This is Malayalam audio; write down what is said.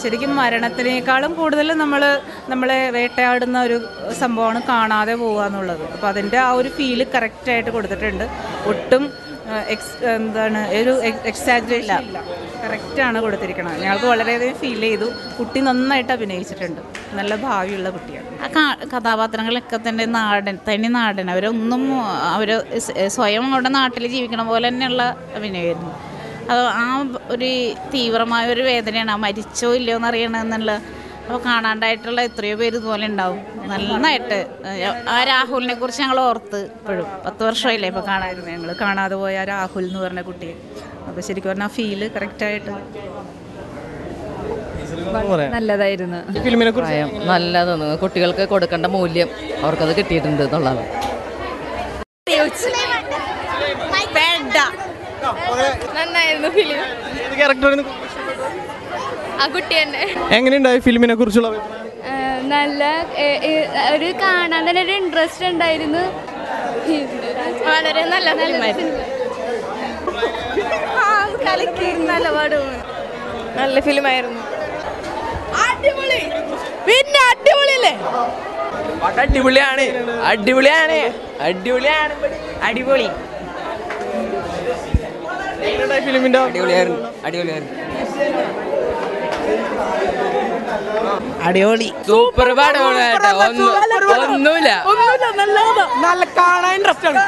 ശരിക്കും മരണത്തിനേക്കാളും കൂടുതൽ നമ്മളെ വേട്ടയാടുന്ന ഒരു സംഭവമാണ് കാണാതെ പോകുക എന്നുള്ളത്. അപ്പോൾ അതിൻ്റെ ആ ഒരു ഫീല് കറക്റ്റായിട്ട് കൊടുത്തിട്ടുണ്ട്. ഒട്ടും എക്സാജറേഷൻ ഇല്ല, കറക്റ്റാണ് കൊടുത്തിരിക്കുന്നത്. ഞങ്ങൾക്ക് വളരെയധികം ഫീൽ ചെയ്തു. കുട്ടി നന്നായിട്ട് അഭിനയിച്ചിട്ടുണ്ട്. നല്ല ഭാവിയുള്ള കുട്ടിയാണ്. ആ കഥാപാത്രങ്ങളൊക്കെ തന്നെ തനി നാടൻ. അവർ സ്വയം അവിടെ നാട്ടിൽ ജീവിക്കണ പോലെ തന്നെയുള്ള അഭിനയമായിരുന്നു. അത് ആ ഒരു തീവ്രമായ ഒരു വേദനയാണ്. മരിച്ചോ ഇല്ലയോ എന്നറിയണമെന്നുള്ള. അപ്പോൾ കാണാണ്ടായിട്ടുള്ള എത്രയോ പേര് ഇതുപോലെ ഉണ്ടാവും. നന്നായിട്ട് ആ രാഹുലിനെ കുറിച്ച് ഞങ്ങൾ ഓർത്ത് ഇപ്പോഴും 10 വർഷമായില്ലേ ഇപ്പോൾ കാണാമായിരുന്നു. ഞങ്ങൾ കാണാതെ പോയ ആ രാഹുൽ എന്ന് പറഞ്ഞ കുട്ടിയെ. അപ്പോൾ ശരിക്കും പറഞ്ഞാൽ ഫീല് കറക്റ്റായിട്ട് നല്ലതായിരുന്നു. നല്ലതാണ്. കുട്ടികൾക്ക് കൊടുക്കേണ്ട മൂല്യം അവർക്കത് കിട്ടിയിട്ടുണ്ട് എന്നുള്ളത്. നന്നായിരുന്നു ഫിലിം. ആ കുട്ടി തന്നെ. എങ്ങനെയുണ്ടായി ഫിലിമിനെ കുറിച്ചുള്ള? നല്ല ഒരു കാണാൻ തന്നെ ഒരു ഇൻട്രസ്റ്റ് ഉണ്ടായിരുന്നു. വളരെ നല്ല നല്ല ഫിലിമായിരുന്നു. പിന്നെ അടിപൊളിയല്ലേ? അടിപൊളിയാണ്, അടിപൊളിയാണ്, അടിപൊളിയാണ്, അടിപൊളി. ഫിലിമിന്റെ അടിപൊളിയായിരുന്നു, അടിപൊളിയായിരുന്നു, അടിപൊളി. സൂപ്പർ പടമാണ്. ഒന്നുമില്ല, നല്ല കാണാൻ ഇൻട്രസ്റ്റ് ആണ്.